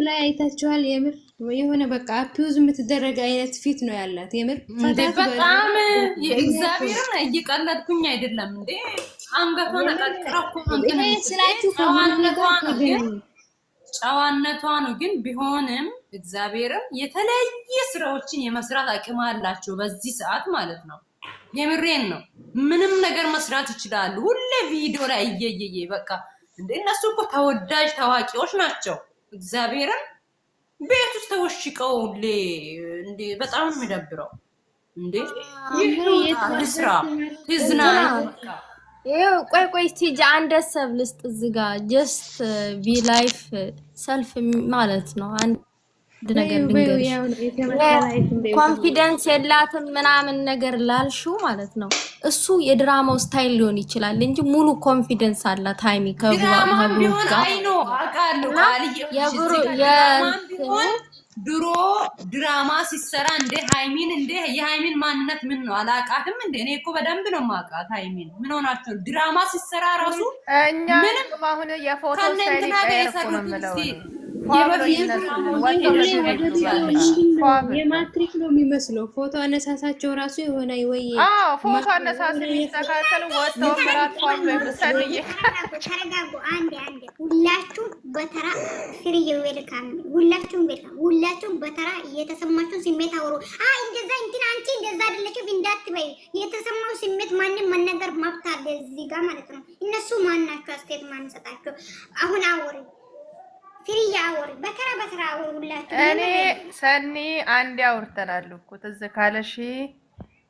ላይ አይታችኋል? የምር የሆነ በቃ አፒውዝ የምትደረግ አይነት ፊት ነው ያላት። የምር በጣም የእግዚአብሔርን እየቀለድኩኝ አይደለም እንዴ አንገቷን አቀጥቅረኩ እንትን ስላችሁ ጨዋነቷ ነው። ግን ቢሆንም እግዚአብሔርን የተለያየ ስራዎችን የመስራት አቅም አላቸው በዚህ ሰዓት ማለት ነው። የምሬን ነው። ምንም ነገር መስራት ይችላሉ። ሁሌ ቪዲዮ ላይ እየየየ በቃ እንደ እነሱ እኮ ተወዳጅ ታዋቂዎች ናቸው። እግዚአብሔርን ቤት ውስጥ ተወሽቀው እንዴ በጣም ነው የሚደብረው። እንዴ ይስራ ትዝናና በቃ ቆይ ቲጂ አንድ ሀሳብ ልስጥ እዚህ ጋር ጀስት ቢ ላይፍ ሰልፍ ማለት ነው። አንድ ነገር ልንገርሽ፣ ኮንፊደንስ የላትም ምናምን ነገር ላልሽው ማለት ነው። እሱ የድራማው ስታይል ሊሆን ይችላል እንጂ ሙሉ ኮንፊደንስ አላት ሃይሚ ከብሩክ ጋር ድሮ ድራማ ሲሰራ እንደ ሃይሚን እንደ የሃይሚን ማንነት ምን ነው አላቃትም እንደ እኔ እኮ በደንብ ነው ማቃት ሃይሚን ምን ሆናችሁ ድራማ ሲሰራ ራሱ እኛ አሁን የፎቶ ስታይል የማትሪክ ነው የሚመስለው ፎቶ አነሳሳቸው ራሱ የሆነ ወይ ፎቶ አነሳስ የሚስተካከል ወጥተው ፕላትፎርም በመሰለኝ ተረጋጉ። አንዴ ሁላችሁም በተራ ፍሪ ዌልካም ሁላችሁም በተራ የተሰማችሁን ስሜት አውሩ። እንደዛ እንትን አንቺ እንደዛ አይደለችም እንዳትበይ። የተሰማው ስሜት ማንንም መናገር መብት አለ እዚህ ጋር ማለት ነው። እነሱ ማናቸው አስተያየት ማንሰጣቸው አሁን አውሪ ፍሪያ ወር በተራ ሁላችሁ እኔ ሰኒ አንድ አውርተናል እኮ ትዝ ካለሽ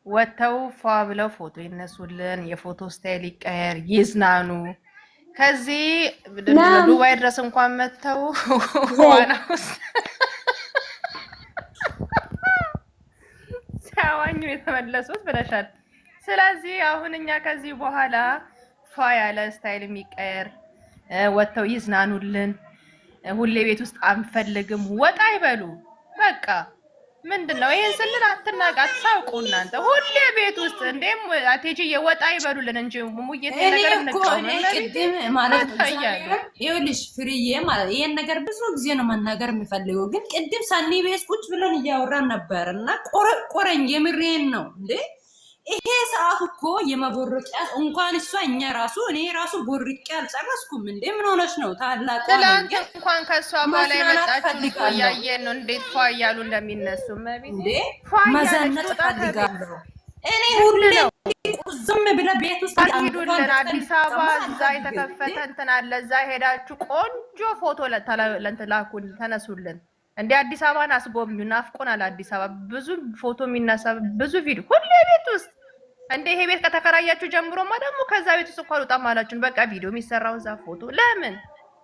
ወተው ፏ ብለው ፎቶ ይነሱልን፣ የፎቶ ስታይል ይቀየር፣ ይዝናኑ። ከዚህ ዱባይ ድረስ እንኳን መተው ዋናውስ ሳዋኙ የተመለሱት ብለሻል። ስለዚህ አሁን እኛ ከዚህ በኋላ ፏ ያለ ስታይል የሚቀየር ወተው ይዝናኑልን። ሁሌ ቤት ውስጥ አንፈልግም፣ ወጣ ይበሉ። በቃ ምንድነው ይሄን ስልን አትናቃት ሳውቁ እናንተ ሁሌ ቤት ውስጥ እንደም አቴጂ የወጣ ይበሉልን እንጂ ሙሙዬት ነገር ቅድም ማለት ይኸውልሽ ፍሪዬ ማለት ይሄን ነገር ብዙ ጊዜ ነው መናገር የሚፈልገው። ግን ቅድም ሰኒ ቤት ቁጭ ብለን እያወራን ነበር እና ቆረቆረኝ። የምሬን ነው እንዴ ይሄ ሰዓት እኮ የመቦርቂያ እንኳን እሷ እኛ ራሱ እኔ ራሱ ቦርቄ አልጨረስኩም። እንዴ ምን ሆነሽ ነው? ታላቅ ትላንት እንኳን ከሷ በላይ መጣችሁ ያየን ነው እንዴት ፏ እያሉ እንደሚነሱ ማለት እንዴ መዘነጥ ፈልጋለሁ እኔ ሁሌ ዝም ብለ ቤት ውስጥ አድርጉልን። አዲስ አበባ እዛ የተከፈተ እንትን አለ። እዛ ሄዳችሁ ቆንጆ ፎቶ ለእንትን ተነሱልን። እንደ አዲስ አበባን አስጎብኙ። ናፍቆናል አዲስ አበባ። ብዙ ፎቶ የሚነሳ ብዙ ቪዲዮ ሁሌ ቤት ውስጥ እንደ ይሄ ቤት ከተከራያችሁ ጀምሮማ ደግሞ ከዛ ቤት ውስጥ እንኳን ወጣ ማላችሁን በቃ ቪዲዮ የሚሰራው እዛ ፎቶ ለምን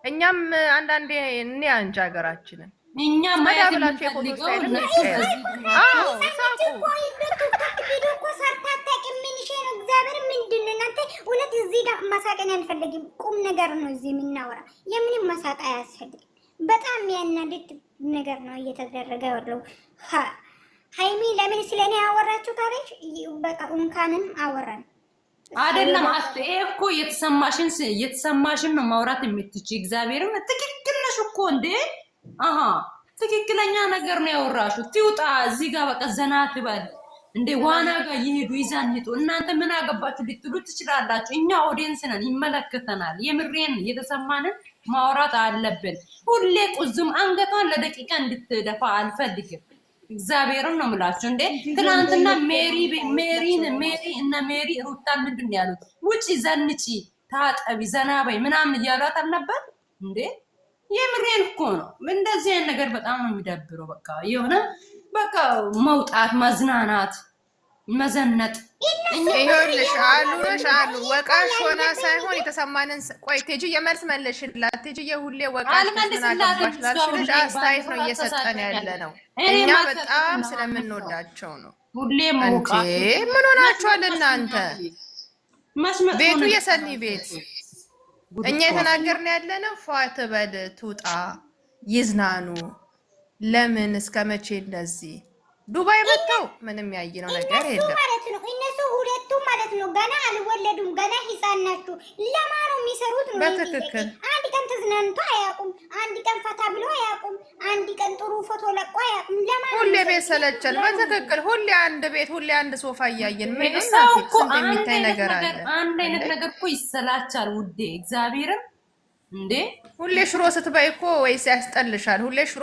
እኛም አንዳንዴ እኔ አንጃ ሀገራችንን እኛም ማያብላችሁ የፎቶ ስታይል ነው። እውነት እዚህ ጋር ማሳቀን አልፈልግም። ቁም ነገር ነው እዚህ የምናወራ። የምንም ማሳቅ አያስፈልግም። በጣም ያናድድ ነገር ነው እየተደረገ ያለው። ሃይሚ ለምን ስለኔ ያወራችሁ ታለች? በቃ እንካንም አወራን አይደለም እኮ የተሰማሽን ነው ማውራት የምትችይ። እግዚአብሔርን ትክክል ነሽ እኮ እንዴ ትክክለኛ ነገር ነው ያወራሽው። ትውጣ እዚህ ጋር በቃ ዘና ትበል እንዴ ዋና ጋር ይሄዱ ይዛንጡ። እናንተ ምን አገባችሁ ልትሉ ትችላላችሁ። እኛ ኦዲየንስ ነን፣ ይመለከተናል። የምሬን የተሰማንን ማውራት አለብን። ሁሌ ቁዝም አንገቷን ለደቂቃ እንድትደፋ አልፈልግም። እግዚአብሔርን ነው የምላችሁ። እንዴ ትናንትና ሜሪ እና ሜሪ ሩታን ምንድን ያሉት? ውጪ ዘንጪ፣ ታጠቢ፣ ዘናበይ ምናምን እያሏት አልነበር እንዴ? የምሬን እኮ ነው። እንደዚህ አይነት ነገር በጣም ነው የሚደብረው። በቃ የሆነ በቃ መውጣት፣ መዝናናት፣ መዘነጥ ይኸውልሽ አሉ ወቃሽ ሆና ሳይሆን የተሰማንን ቆይ ቴጂ የመልስ መለሽላት። ቴጂ የሁሌ ወቃሽ ምናገባሽ ላልሽልሽ አስተያየት ነው እየሰጠን ያለ ነው። እኛ በጣም ስለምንወዳቸው ነው። ሁሌ መውቃት ምን ሆናችኋል እናንተ? ቤቱ የሰኒ ቤት እኛ የተናገርን ያለ ነው። ፏት በል ትውጣ፣ ይዝናኑ። ለምን እስከ መቼ እንደዚህ ዱባይ መጥተው ምንም ያየነው ነገር የለም ማለት ነው። እነሱ ሁለቱም ማለት ነው ገና አልወለዱም፣ ገና ህፃን ናቸው። ለማኑ የሚሰሩት ነው። በትክክል አንድ ቀን ተዝናንቶ አያውቁም። አንድ ቀን ፈታ ብሎ አያውቁም። አንድ ቀን ጥሩ ፎቶ ለቆ አያውቁም። ለማን ሁሌ ቤት ሰለቸን። በትክክል ሁሌ አንድ ቤት፣ ሁሌ አንድ ሶፋ እያየን ምን ሰው ነው እኮ የሚታይ ነገር አለ። አንድ አይነት ነገር እኮ ይሰላቻል ውዴ። እግዚአብሔርን እንዴ ሁሌ ሽሮ ስትበይ እኮ ወይስ ያስጠልሻል? ሁሌ ሽሮ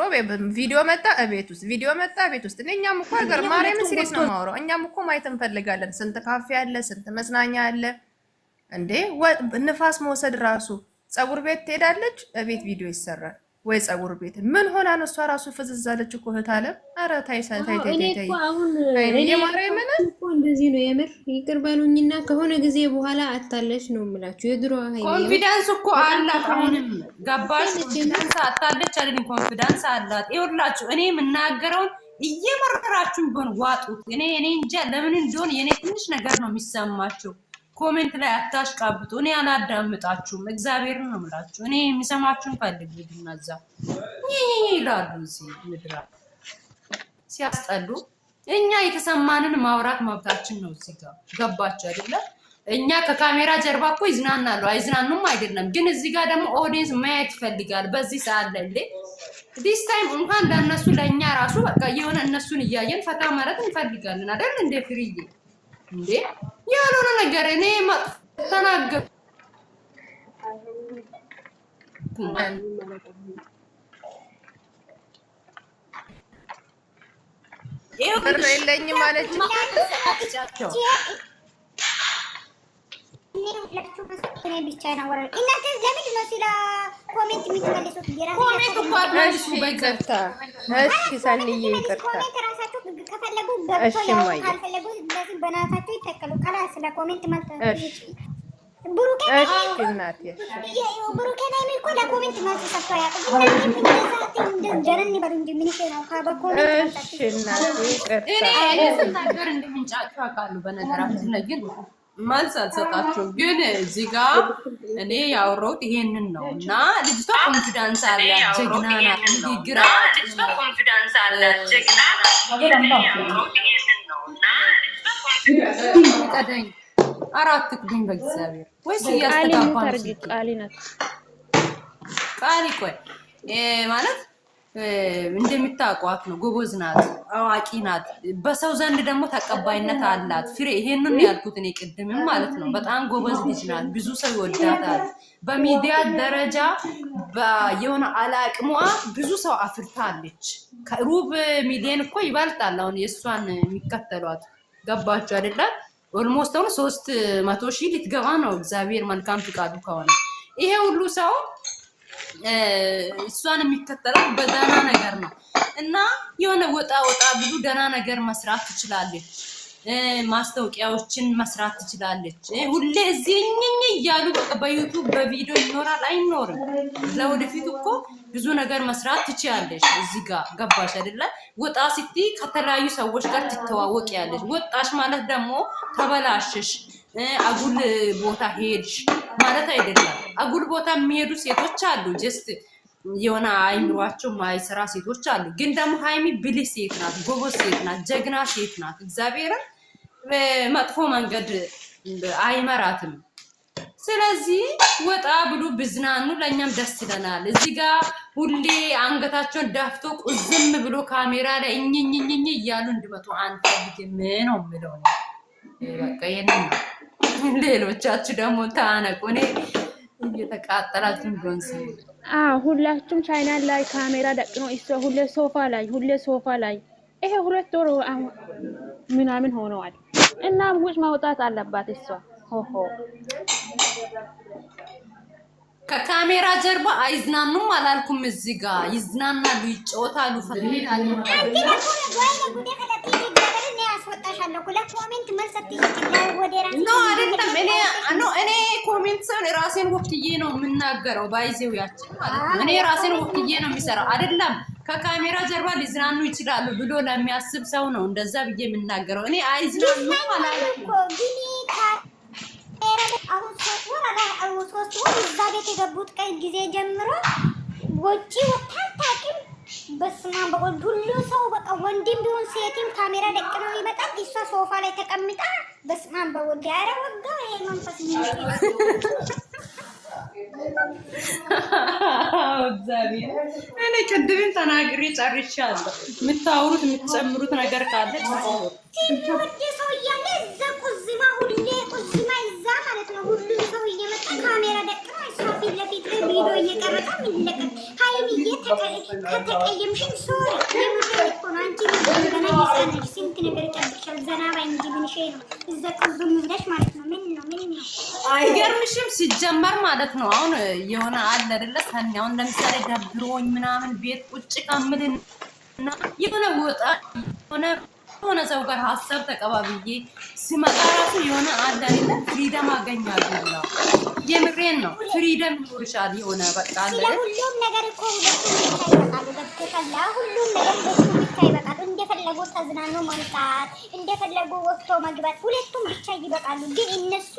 ቪዲዮ መጣ እቤት ውስጥ፣ ቪዲዮ መጣ ቤት ውስጥ። እኛም እኮ ሀገር ማርያም ሲሪየስ ነው የማወራው። እኛም እኮ ማየት እንፈልጋለን። ስንት ካፌ አለ፣ ስንት መዝናኛ አለ። እንዴ ንፋስ መውሰድ ራሱ ፀጉር ቤት ትሄዳለች፣ እቤት ቪዲዮ ይሰራል። ወይ ፀጉር ቤት ምን ሆና ነው እሷ ራሱ ፍዝዛለች እኮ እህት አለ። ኧረ ታይ ታይ ታይ ታይ ታይ የማርያምን እኮ እንደዚህ ነው የምር። ይቅር በሉኝና ከሆነ ጊዜ በኋላ አታለች ነው የምላችሁ። የድሮ ኮንፊደንስ እኮ አላት። አሁንም ገባሽ? ኮንፊደንስ አታለች አይደል? ኮንፊደንስ አላት። ይኸውላችሁ እኔ የምናገረውን እየመረራችሁ ቢሆን ዋጡት። እኔ እንጃ ለምን እንደሆነ የኔ ትንሽ ነገር ነው የሚሰማችሁ። ኮሜንት ላይ አታሽቃብጡ። እኔ አላዳምጣችሁም። እግዚአብሔርን ነው የምላችሁ። እኔ የሚሰማችሁን ፈልጉ። ይድናዛ ይላሉ እዚህ ምድራ ሲያስጠሉ። እኛ የተሰማንን ማውራት መብታችን ነው። እዚህ ጋር ገባችሁ አይደለ? እኛ ከካሜራ ጀርባ እኮ ይዝናናሉ፣ አይዝናኑም አይደለም። ግን እዚህ ጋር ደግሞ ኦዲየንስ ማየት ይፈልጋል። በዚህ ሰዓት ላይ ዲስ ታይም እንኳን ለእነሱ ለእኛ ራሱ በቃ የሆነ እነሱን እያየን ፈታ ማለት እንፈልጋለን አይደል? እንደ ፍርዬ እንዴ ያልሆነ ነገር እኔ ተናገር ብር የለኝም ማለች። ብቻ ነው ወረ እናንተ ለምንድን ነው ሲላ ኮሜንት የምትመልሱት? ኮሜንት እኮ አድርጉ በይቅርታ። እሺ ሰንዬ ይቅርታ። ኮሜንት ራሳችሁ ከፈለጉ ገብቶ ካልፈለጉ እንደዚህ በናታችሁ ይተከሉ። ካላ ስለ ኮሜንት ማለት ብሩኬ እናቴ ብሩኬ ላይ ምን እኮ ለኮሜንት ማለት ሰጥቶ ያውቃል። ግን ጀረን ይበሉ እንጂ ምን ነው ካበኮሜንት እሺ እናቴ ይቅርታ። እኔ ስናገር እንደምንጫጩ አውቃለሁ። በነገራችን ላይ ግን መልስ አልሰጣችሁም። ግን እዚህ ጋር እኔ ያወራሁት ይሄንን ነው እና ልጅቷ ኮንፊደንስ አላት፣ ጀግና ናት። ግራ ልጅቷ ኮንፊደንስ አላት፣ ጀግና ናት። ቀደኝ አራት ክዱኝ በእግዚአብሔር ወይስ እያስተጋባን ቃሊ ቆይ ማለት እንደምታውቋት ነው። ጎበዝ ናት፣ አዋቂ ናት፣ በሰው ዘንድ ደግሞ ተቀባይነት አላት። ፍሬ ይሄንን ያልኩት እኔ ቅድምም ማለት ነው። በጣም ጎበዝ ልጅ ናት፣ ብዙ ሰው ይወዳታል። በሚዲያ ደረጃ የሆነ አላቅሟ ብዙ ሰው አፍርታለች። ከሩብ ሚሊዮን እኮ ይበልጣል አሁን የእሷን የሚከተሏት። ገባችሁ አይደለ? ኦልሞስት አሁን 300,000 ልትገባ ነው። እግዚአብሔር መልካም ፍቃዱ ከሆነ ይሄ ሁሉ ሰው እሷን የሚከተለው በደህና ነገር ነው እና የሆነ ወጣ ብሉ ደህና ነገር መስራት ትችላለች። ማስታወቂያዎችን መስራት ትችላለች። ሁሌ እዚህ እያሉ በቃ በዩቱብ በቪዲዮ ይኖራል አይኖርም። ለወደፊቱ እኮ ብዙ ነገር መስራት ትችላለች። እዚህ ጋር ገባሽ አይደለ? ወጣ ስትይ ከተለያዩ ሰዎች ጋር ትተዋወቂያለሽ። ወጣሽ ማለት ደግሞ ተበላሽሽ፣ አጉል ቦታ ሄድሽ ማለት አይደለም። አጉል ቦታ የሚሄዱ ሴቶች አሉ፣ ጀስት የሆነ አይምሯቸው ማይሰራ ሴቶች አሉ። ግን ደግሞ ሃይሚ ብልህ ሴት ናት፣ ጎበዝ ሴት ናት፣ ጀግና ሴት ናት። እግዚአብሔርን መጥፎ መንገድ አይመራትም። ስለዚህ ወጣ ብሉ ብዝናኑ ለእኛም ደስ ይለናል። እዚህ ጋር ሁሌ አንገታቸውን ዳፍቶ ቁዝም ብሎ ካሜራ ላይ እኝኝኝኝ እያሉ እንዲመጡ አንፈልግም ነው የምለው። በቃ ይሄንን ነው። ሌሎቻችሁ ደግሞ ታነቁ። እኔ እየተቃጠላችሁ ቢሆን ሁላችሁም ቻይናል ላይ ካሜራ ደቅኖ ሁሌ ሶፋ ላይ ይሄ 2 ወር ምናምን ሆነዋል እና ውጭ ማውጣት አለባት እሷ። ሆሆ ከካሜራ ጀርባ አይዝናኑም አላልኩም። እዚህ ጋር ይዝናናሉ፣ ይጫወታሉ፣ ፈትሄዳሉ። እኔ ኮሜንት ሰው ራሴን ወክዬ ነው የምናገረው። ባይዜው ያችን ማለት ነው። እኔ ራሴን ወክዬ ነው የሚሰራው አይደለም። ከካሜራ ጀርባ ሊዝናኑ ይችላሉ ብሎ ለሚያስብ ሰው ነው እንደዛ ብዬ የምናገረው። እኔ አይዝናኑም አላልኩም። አሁን 3 ወር እዛ ቤት የገቡት ቀን ጊዜ ጀምሮ ወጪ ወታታቂም በስማ በቆል ሁሉ ሰው በቃ ወንድም ቢሆን ሴትም ካሜራ ደቅነው ይመጣል። እሷ ሶፋ ላይ ተቀምጣ በስማ በወል ያረ ወጋ ይሄ መንፈስ እግዚአብሔር እኔ ቅድም ተናግሬ ጨርሻለሁ። የምታወሩት የምትጨምሩት ነገር ካለ ወደ ሰው እያለ እዛ ቁዝማ ሁሌ ቁዝማ እዛ ማለት ነው። ሁሉም ሰው እየመጣ ካሜራ ደቅኖ እሷ ፊት ለፊት ላይ ቪዲዮ እየቀረጸ የሚለቀቅ ሀይሚዬ ከተቀየምሽን ሶሪ የምትል እኮ ነው። አንቺ ገና ይሳነሽ ስንት ነገር ይጠብቅሻል። ዘና ባይ እንጂ ምንሽ ነው እዛ ቁዝም ብለሽ ማለት ነው። ምን ነው አይገርምሽም? ሲጀመር ማለት ነው አሁን የሆነ አለ አይደለ ሰኒ አሁን ለምሳሌ ደብሮኝ ምናምን ቤት ቁጭ ከምልና የሆነ ወጣ የሆነ ሰው ጋር ሀሳብ ተቀባብዬ ሲመጣ ራሱ የሆነ አለ አይደለ ፍሪደም አገኛለሁ ነው። የምሬን ነው። ፍሪደም ይኖርሻል የሆነ በቃ አለ ሁሉም ነገር እኮ ሁሉም ይታይበቃሉ። ገብቶሻል? ሁሉም ነገር ሁሉም ይታይበቃሉ። እንደፈለጉ ተዝናኑ መምጣት፣ እንደፈለጉ ወጥቶ መግባት፣ ሁለቱም ብቻ ይበቃሉ። ግን እነሱ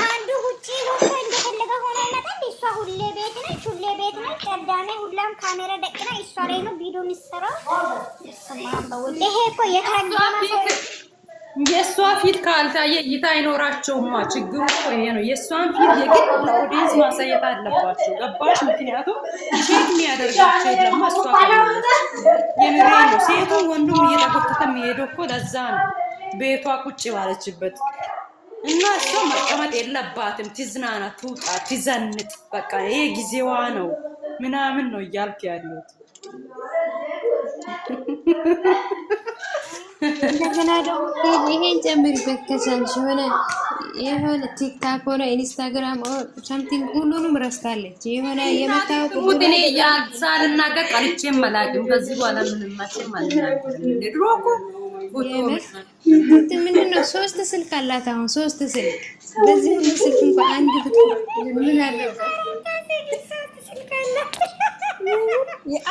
አንዱ ውጪ ወጥቶ እንደፈለገ ሆኖ ይመጣል። እሷ ሁሌ ቤት ነች፣ ሁሌ ቤት ነች። ቀዳሜ ሁላም ካሜራ ደቅና እሷ ላይ ነው ቪዲዮ የሚሰራው። ይሄ እኮ የተረገመ የእሷ ፊት ካልታየ እይታ አይኖራቸውማ። ችግሩ እኮ ይሄ ነው። የእሷን ፊት የግድ ለኦዲየንስ ማሳየት አለባቸው። ገባሽ? ምክንያቱም ቼክ የሚያደርጋቸው የለማ። እሷ የምሬ ነው። ሴቱን ወንዱም እየተጎተተ የሚሄደው እኮ ለዛ ነው። ቤቷ ቁጭ ባለችበት እና እሷ መቀመጥ የለባትም። ትዝናና፣ ትውጣ፣ ትዘንጥ። በቃ ይሄ ጊዜዋ ነው ምናምን ነው እያልክ ያሉት። እንደገና ደግሞ ይሄን ጨምሪበት ከቻልሽ የሆነ ቲክታክ ሆነ ኢንስታግራም ሳምቲንግ ሁሉንም ረስታለች። የሆነ የመታወቅ እኔ ሳልናገር ቀርቼም አላውቅም። ከዚህ በኋላ ምንም ማችም አልናገርም። ድሮ እኮ ምንድን ነው 3 ስልክ አላት። አሁን 3 ስልክ በዚህ ሁሉ ስልክ እንኳን አንድ ምን አለበት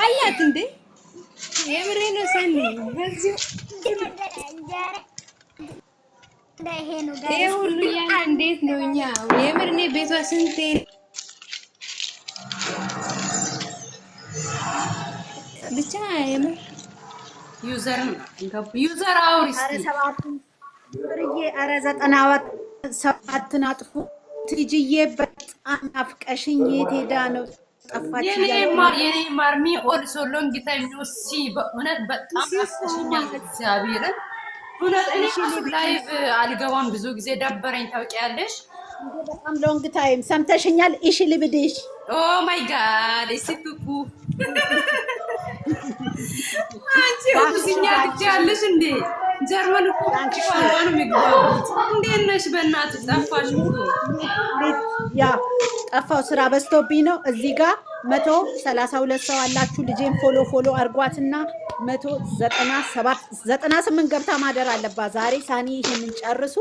አላት እንዴ? የምሬ ነው ሰኒ በዚህ ይሄ ሁሉ ያን እንዴት ነው? እኛ የምር እኔ ቤቷ ስንቴ ብቻ የምር ዩዘር አውሪስ ኧረ 97 አጥፉ። ትጅዬ በጣም ናፍቀሽኝ የት ሄዳ ነው ጠፋች? የኔ ማርሚ ኦል ሶሎን ጊታኝ ነው ሲ በእውነት በጣም ናፍቀሽኛል። እግዚአብሔርን እውነት እኔ ላይቭ አልገባም ብዙ ጊዜ ደበረኝ። ታውቂያለሽ? በጣም ሎንግ ታይም ሰምተሽኛል። እሺ ልብድሽ። ኦ ማይ ጋድ ሲቱኩ አንቺ ኦብዚኛ ትያለሽ እንዴ? ጀርመን እኮ ቋንቋን የሚግባቡት እንዴት ነሽ? በእናትሽ ጠፋሽ እኮ። ያ ጠፋው ስራ በዝቶብኝ ነው። እዚህ ጋር 132 ሰው አላችሁ። ልጄን ፎሎ አርጓትና 198 ገብታ ማደር አለባት ዛሬ። ሳኒ ይሄንን ጨርሱ፣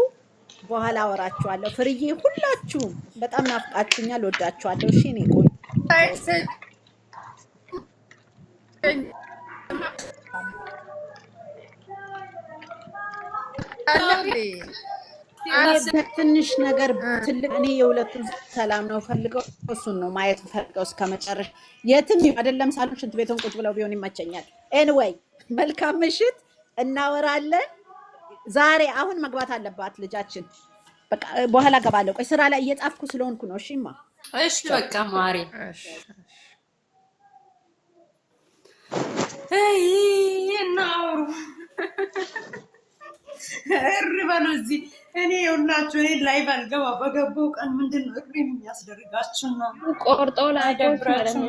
በኋላ አወራችኋለሁ። ፍርዬ ሁላችሁም በጣም ናፍቃችሁኛል። ወዳችኋለሁ። እሺ እኔ ቆይ ትንሽ ነገር ትልቅ እኔ የሁለቱን ሰላም ነው ፈልገው፣ እሱን ነው ማየት ፈልገው እስከ መጨረሻ። የትም አይደለም ሳሎን ሽንት ቤቱን ቁጭ ብለው ቢሆን ይመቸኛል። ኤኒዌይ መልካም ምሽት፣ እናወራለን ዛሬ። አሁን መግባት አለባት ልጃችን። በቃ በኋላ ገባለሁ። ቆይ ስራ ላይ እየጻፍኩ ስለሆንኩ ነው። እሺማ እሺ በቃ ማሪ እናውሩ እርበሉ እዚህ እኔ ሁላችሁ እኔ ላይቭ አልገባ በገባው ቀን ምንድን ነው እግሬ የሚያስደርጋችሁ ነው? ቆርጦ ላይ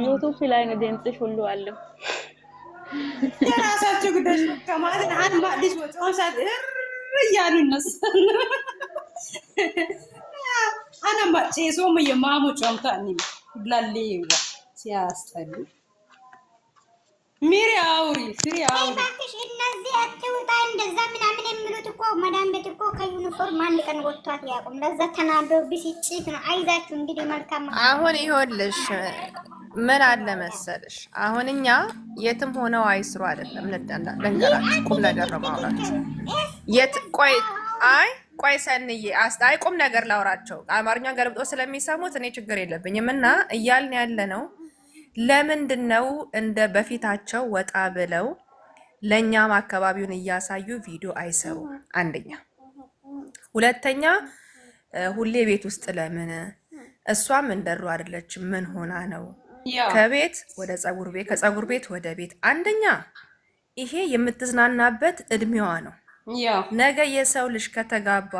ዩቱብ ላይ ነው ድምፅሽ ሁሉ አለው። የራሳችሁ ጉዳይ ከማለት አንድ ማዲስ ወጣው ሰዓት እያሉ ይነሳሉ። አና ማጨሶም የማሙ ጫምታኒ ላሌዋ ሲያስጠሉ ሚሪ አውሪ እባክሽ እነዚህ አትውጣ እንደዛ ምናምን የሚሉት እኮ መዳም ቤት እኮ ከዩኒፎርም አንድ ቀን ወጥቷት ያቁም። ለዛ ተናዶ ቢሲጭት ነው። አይዛችሁ እንግዲህ መልካም። አሁን ይኸውልሽ ምን አለ መሰለሽ፣ አሁን እኛ የትም ሆነው አይስሩ አይደለም ልንገራችሁ፣ ቁም ነገር ነው ማውራችሁ። ቆይ ሰንዬ አይ ቁም ነገር ላውራቸው። አማርኛ ገልብጦ ስለሚሰሙት እኔ ችግር የለብኝም። እና እያልን ያለ ነው ለምንድን ነው እንደ በፊታቸው ወጣ ብለው ለእኛም አካባቢውን እያሳዩ ቪዲዮ አይሰሩ? አንደኛ። ሁለተኛ ሁሌ ቤት ውስጥ ለምን እሷም እንደሩ አይደለችም። ምን ሆና ነው? ከቤት ወደ ፀጉር ቤት፣ ከፀጉር ቤት ወደ ቤት። አንደኛ ይሄ የምትዝናናበት እድሜዋ ነው። ነገ የሰው ልጅ ከተጋባ